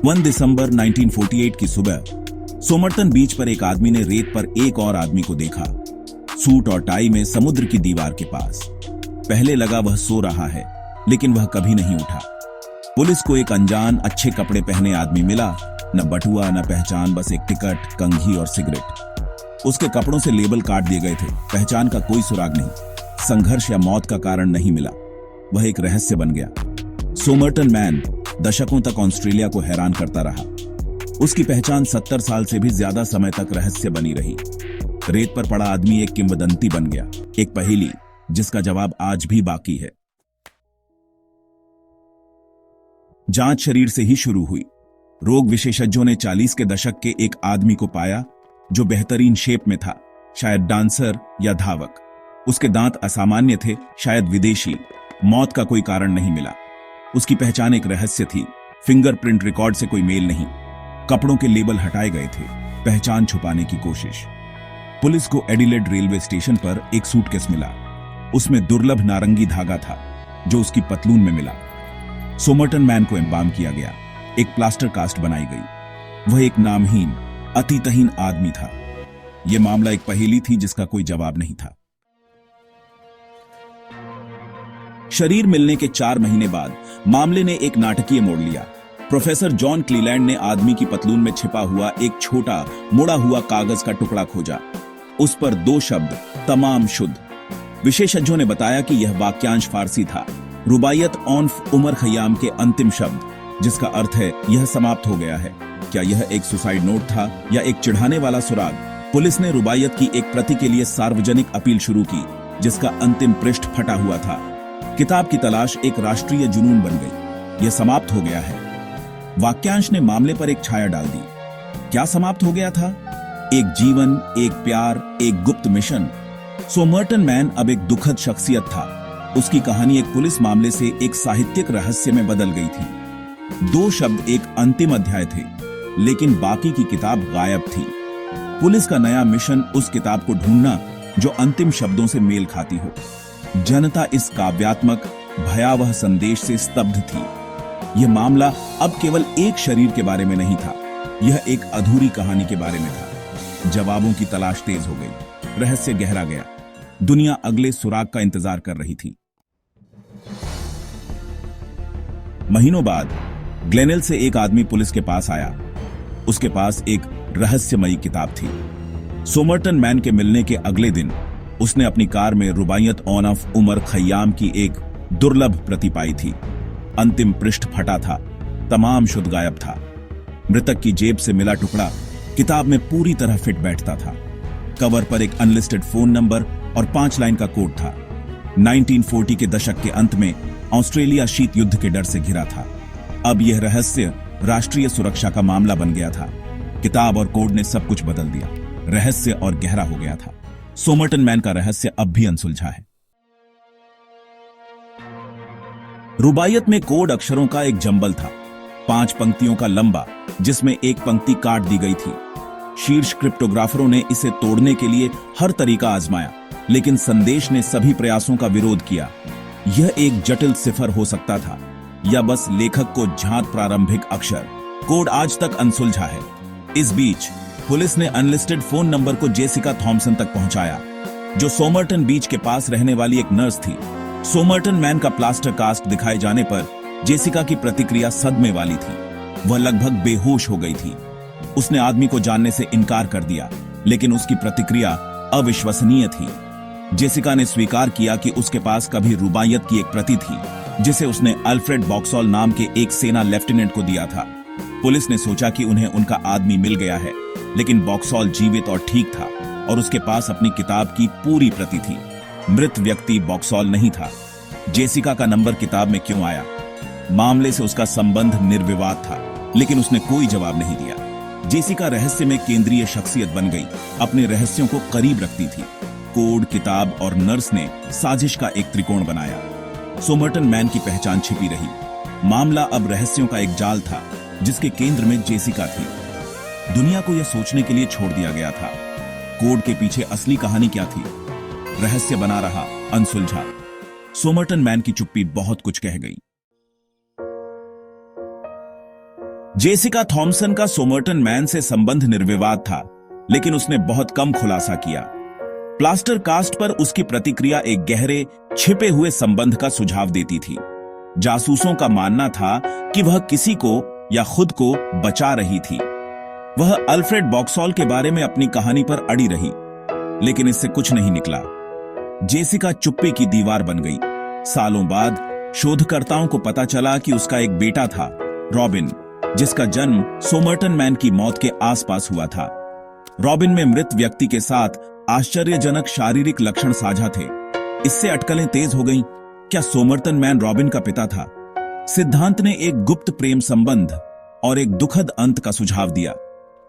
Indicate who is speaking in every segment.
Speaker 1: 1 दिसंबर 1948 की सुबह सोमरटन बीच पर एक आदमी ने रेत पर एक और आदमी को देखा, सूट और टाई में समुद्र की दीवार के पास। पहले लगा वह सो रहा है, लेकिन वह कभी नहीं उठा। पुलिस को एक अनजान अच्छे कपड़े पहने आदमी मिला, न बटुआ न पहचान, बस एक टिकट, कंघी और सिगरेट। उसके कपड़ों से लेबल काट दिए गए थे, पहचान का कोई सुराग नहीं। संघर्ष या मौत का कारण नहीं मिला। वह एक रहस्य बन गया। सोमरटन मैन दशकों तक ऑस्ट्रेलिया को हैरान करता रहा। उसकी पहचान 70 साल से भी ज्यादा समय तक रहस्य बनी रही। रेत पर पड़ा आदमी एक किंवदंती बन गया, एक पहेली जिसका जवाब आज भी बाकी है। जांच शरीर से ही शुरू हुई। रोग विशेषज्ञों ने 40 के दशक के एक आदमी को पाया जो बेहतरीन शेप में था, शायद डांसर या धावक। उसके दांत असामान्य थे, शायद विदेशी। मौत का कोई कारण नहीं मिला। उसकी पहचान एक रहस्य थी। फिंगरप्रिंट रिकॉर्ड से कोई मेल नहीं। कपड़ों के लेबल हटाए गए थे, पहचान छुपाने की कोशिश। पुलिस को एडिलेड रेलवे स्टेशन पर एक सूटकेस मिला। उसमें दुर्लभ नारंगी धागा था जो उसकी पतलून में मिला। सोमरटन मैन को एम्बाम किया गया, एक प्लास्टर कास्ट बनाई गई। वह एक नामहीन, अतीतहीन आदमी था। यह मामला एक पहेली थी जिसका कोई जवाब नहीं था। शरीर मिलने के 4 महीने बाद मामले ने एक नाटकीय मोड़ लिया। प्रोफेसर जॉन क्लीलैंड ने आदमी की पतलून में छिपा हुआ एक छोटा मुड़ा हुआ कागज का टुकड़ा खोजा। उस पर 2 शब्द, तमाम शुद्ध। विशेषज्ञों ने बताया कि यह वाक्यांश फारसी था, रुबायत ऑनफ उमर खयाम के अंतिम शब्द, जिसका अर्थ है यह समाप्त हो गया है। क्या यह एक सुसाइड नोट था या एक चिढ़ाने वाला सुराग? पुलिस ने रुबायत की एक प्रति के लिए सार्वजनिक अपील शुरू की, जिसका अंतिम पृष्ठ फटा हुआ था। किताब की तलाश एक राष्ट्रीय जुनून बन गई। यह समाप्त हो गया है। वाक्यांश ने मामले पर एक छाया डाल दी। क्या समाप्त हो गया था? एक जीवन, एक प्यार, एक गुप्त मिशन। सोमरटन मैन अब एक दुखद शख्सियत था। उसकी कहानी एक पुलिस मामले से एक साहित्यिक रहस्य में बदल गई थी। 2 शब्द एक अंतिम अध्याय थे, लेकिन बाकी की किताब गायब थी। पुलिस का नया मिशन उस किताब को ढूंढना जो अंतिम शब्दों से मेल खाती हो। जनता इस काव्यात्मक भयावह संदेश से स्तब्ध थी। यह मामला अब केवल एक शरीर के बारे में नहीं था, यह एक अधूरी कहानी के बारे में था। जवाबों की तलाश तेज हो गई, रहस्य गहरा गया। दुनिया अगले सुराग का इंतजार कर रही थी। महीनों बाद ग्लेनेल से एक आदमी पुलिस के पास आया। उसके पास एक रहस्यमयी किताब थी। सोमरटन मैन के मिलने के अगले दिन उसने अपनी कार में रुबायत ऑनफ उमर खयाम की एक दुर्लभ प्रति पाई थी। अंतिम पृष्ठ फटा था, तमाम शुद्ध गायब था। मृतक की जेब से मिला टुकड़ा किताब में पूरी तरह फिट बैठता था। कवर पर एक अनलिस्टेड फोन नंबर और 5 लाइन का कोड था। 1940 के दशक के अंत में ऑस्ट्रेलिया शीत युद्ध के डर से घिरा था। अब यह रहस्य राष्ट्रीय सुरक्षा का मामला बन गया था। किताब और कोड ने सब कुछ बदल दिया। रहस्य और गहरा हो गया था। सोमरटन मैन का रहस्य अब भी अनसुलझा है। रुबायत में कोड अक्षरों का एक जंबल था, 5 पंक्तियों का लंबा, जिसमें एक पंक्ति काट दी गई थी। शीर्ष क्रिप्टोग्राफरों ने इसे तोड़ने के लिए हर तरीका आजमाया, लेकिन संदेश ने सभी प्रयासों का विरोध किया। यह एक जटिल सिफर हो सकता था या बस लेखक को झांत प्रारंभिक अक्षर। कोड आज तक अनसुलझा है। इस बीच पुलिस ने अनलिस्टेड फोन नंबर को जेसिका थॉमसन तक पहुंचाया, जो सोमरटन बीच के पास रहने वाली एक नर्स थी। सोमरटन मैन का प्लास्टर कास्ट दिखाए जाने पर जेसिका की प्रतिक्रिया सदमे वाली थी। वह लगभग बेहोश हो गई थी। उसने आदमी को जानने से इनकार कर दिया, लेकिन उसकी प्रतिक्रिया अविश्वसनीय थी। जेसिका ने स्वीकार किया कि उसके पास कभी रुबायत की एक प्रति थी, जिसे उसने अल्फ्रेड बॉक्सॉल नाम के एक सेना लेफ्टिनेंट को दिया था। पुलिस ने सोचा कि उन्हें उनका आदमी मिल गया है, लेकिन बॉक्सॉल जीवित और ठीक था और उसके पास अपनी किताब की पूरी प्रति थी। मृत व्यक्ति बॉक्सॉल नहीं था। जेसिका का नंबर किताब में क्यों आया? मामले से उसका संबंध निर्विवाद था, लेकिन उसने कोई जवाब नहीं दिया। जेसिका रहस्य में केंद्रीय शख्सियत बन गई, अपने रहस्यों को करीब रखती थी। कोड, किताब और नर्स ने साजिश का एक त्रिकोण बनाया। सोमरटन मैन की पहचान छिपी रही। मामला अब रहस्यों का एक जाल था, जिसके केंद्र में जेसिका थी। दुनिया को यह सोचने के लिए छोड़ दिया गया था, कोड के पीछे असली कहानी क्या थी? रहस्य बना रहा, अनसुलझा। सोमरटन मैन की चुप्पी बहुत कुछ कह गई। जेसिका थॉम्सन का सोमर्टन मैन से संबंध निर्विवाद था, लेकिन उसने बहुत कम खुलासा किया। प्लास्टर कास्ट पर उसकी प्रतिक्रिया एक गहरे छिपे हुए संबंध का सुझाव देती थी। जासूसों का मानना था कि वह किसी को या खुद को बचा रही थी। वह अल्फ्रेड बॉक्सॉल के बारे में अपनी कहानी पर अड़ी रही, लेकिन इससे कुछ नहीं निकला। जेसिका चुप्पी की दीवार बन गई। सालों बाद शोधकर्ताओं को पता चला कि उसका एक बेटा था, रॉबिन, जिसका जन्म सोमर्टन मैन की मौत के आसपास हुआ था। रॉबिन में मृत व्यक्ति के साथ आश्चर्यजनक शारीरिक लक्षण साझा थे। इससे अटकलें तेज हो गईं। क्या सोमर्टन मैन रॉबिन का पिता था? सिद्धांत ने एक गुप्त प्रेम संबंध और एक दुखद अंत का सुझाव दिया।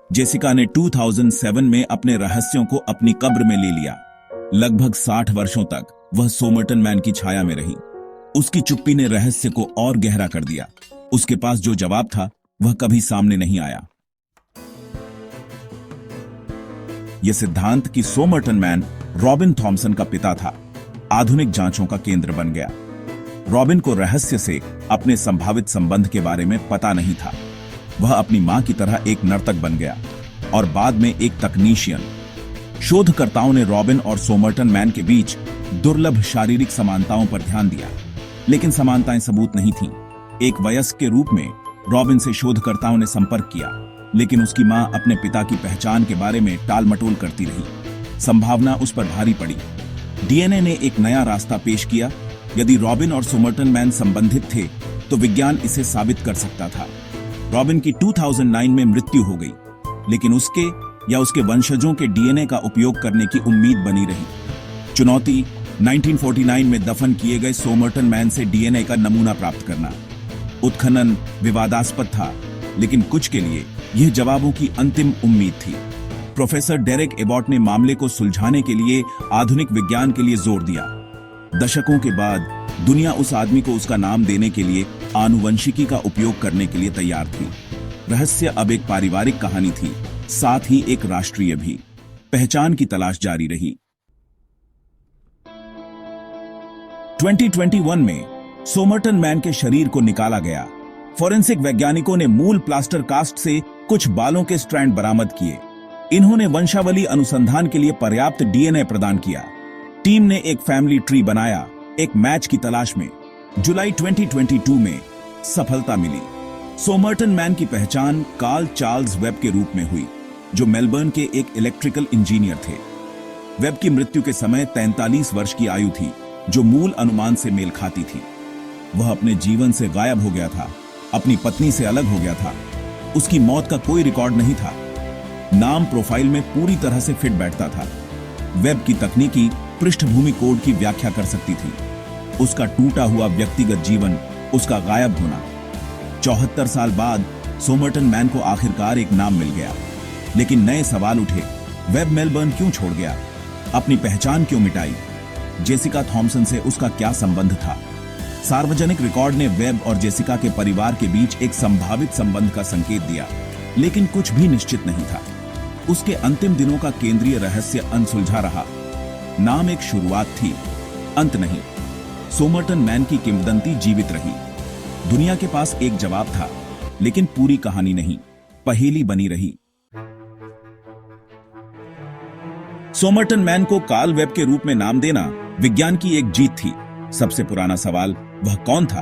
Speaker 1: जेसिका ने 2007 में अपने रहस्यों को अपनी कब्र में ले लिया। लगभग 60 वर्षों तक वह सोमर्टन मैन की छाया में रही। उसकी चुप्पी ने रहस्य को और गहरा कर दिया। उसके पास जो जवाब था वह कभी सामने नहीं आया। यह सिद्धांत कि सोमर्टन मैन रॉबिन थॉम्सन का पिता था, आधुनिक जांचों का केंद्र बन गया। रॉबिन को रहस्य से अपने संभावित संबंध के बारे में पता नहीं था। वह अपनी मां की तरह एक नर्तक बन गया और बाद में एक तकनीशियन। शोधकर्ताओं ने रॉबिन और सोमर्टन मैन के बीच दुर्लभ शारीरिक समानताओं पर ध्यान दिया, लेकिन समानताएं सबूत नहीं थीं। एक वयस्क के रूप में रॉबिन से शोधकर्ताओं ने संपर्क किया, लेकिन उसकी मां अपने पिता की पहचान के बारे में टालमटोल करती रही। संभावना उस पर भारी पड़ी। डीएनए ने एक नया रास्ता पेश किया। यदि रॉबिन और सोमर्टन मैन संबंधित थे, तो विज्ञान इसे साबित कर सकता था। रॉबिन की 2009 में मृत्यु हो गई, लेकिन उसके या उसके वंशजों के डीएनए का उपयोग करने की उम्मीद बनी रही। चुनौती 1949 में दफन किए गए सोमर्टन मैन से डीएनए का नमूना प्राप्त करना। उत्खनन विवादास्पद था, लेकिन कुछ के लिए यह जवाबों की अंतिम उम्मीद थी। प्रोफेसर डेरेक एबॉट ने मामले को सुलझाने के लिए आधुनिक विज्ञान के लिए जोर दिया। दशकों के बाद दुनिया उस आदमी को उसका नाम देने के लिए आनुवंशिकी का उपयोग करने के लिए तैयार थी। रहस्य अब एक पारिवारिक कहानी थी, साथ ही एक राष्ट्रीय भी। पहचान की तलाश जारी रही। 2021 में सोमर्टन मैन के शरीर को निकाला गया। फोरेंसिक वैज्ञानिकों ने मूल प्लास्टर कास्ट से कुछ बालों के स्ट्रैंड बरामद किए। इन्होंने वंशावली अनुसंधान के लिए पर्याप्त डीएनए प्रदान किया। टीम ने एक फैमिली ट्री बनाया, एक मैच की तलाश में। जुलाई 2022 में सफलता मिली। सोमर्टन मैन की पहचान कार्ल चार्ल्स वेब के रूप में हुई, जो मेलबर्न के एक इलेक्ट्रिकल इंजीनियर थे। वेब की मृत्यु के समय 43 वर्ष की आयु थी, जो मूल अनुमान से मेल खाती थी। वह अपने जीवन से गायब हो गया था, अपनी पत्नी से अलग हो गया था। उसकी मौत का कोई रिकॉर्ड नहीं था। नाम प्रोफाइल में पूरी तरह से फिट बैठता था। वेब की तकनीकी पृष्ठभूमि कोड की व्याख्या कर सकती थी। उसका टूटा हुआ व्यक्तिगत जीवन, उसका गायब होना। 74 साल बाद सोमर्टन मैन को आखिरकार एक नाम मिल गया, लेकिन नए सवाल उठे। वेब मेलबर्न क्यों छोड़ गया? अपनी पहचान क्यों मिटाई? जेसिका थॉम्सन से उसका क्या संबंध था? सार्वजनिक रिकॉर्ड ने वेब और जेसिका के परिवार के बीच एक संभावित संबंध का संकेत दिया, लेकिन कुछ भी निश्चित नहीं था। उसके अंतिम दिनों का केंद्रीय रहस्य अनसुलझा रहा। नाम एक शुरुआत थी, अंत नहीं। सोमर्टन मैन की किंवदंती जीवित रही। दुनिया के पास एक जवाब था, लेकिन पूरी कहानी नहीं, पहेली बनी रही। सोमर्टन मैन को कार्ल वेब के रूप में नाम देना विज्ञान की एक जीत थी। सबसे पुराना सवाल, वह कौन था?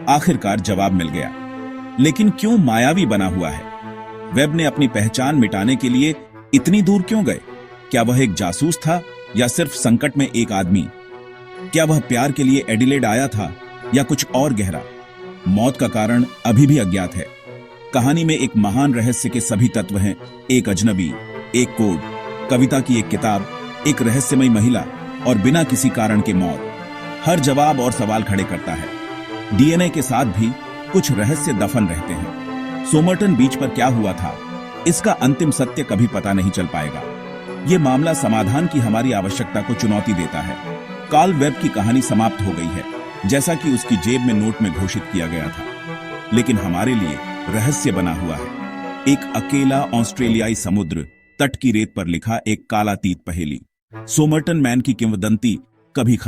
Speaker 1: आखिरकार जवाब मिल गया। लेकिन क्यों मायावी बना हुआ है? वेब ने अपनी पहचान मिटाने के लिए इतनी दूर क्यों गए? क्या वह एक जासूस था या सिर्फ संकट में एक आदमी? क्या वह प्यार के लिए एडिलेड आया था या कुछ और गहरा? मौत का कारण अभी भी अज्ञात है। कहानी में एक महान रहस्य के सभी तत्व हैं। एक अजनबी, एक कोड, कविता की एक किताब, एक रहस्यमयी महिला और बिना किसी कारण के मौत। हर जवाब और सवाल खड़े करता है। डीएनए के साथ भी कुछ रहस्य दफन रहते हैं। सोमर्टन बीच पर क्या हुआ था, इसका अंतिम सत्य कभी पता नहीं चल पाएगा। यह मामला समाधान की हमारी आवश्यकता को चुनौती देता है। कार्ल वेब की कहानी समाप्त हो गई है, जैसा कि उसकी जेब में नोट में घोषित किया गया था, लेकिन हमारे लिए रहस्य बना हुआ है। एक अकेला ऑस्ट्रेलियाई समुद्र तट की रेत पर लिखा एक कालातीत पहेली। सोमर्टन मैन की किंवदंती कभी खत्म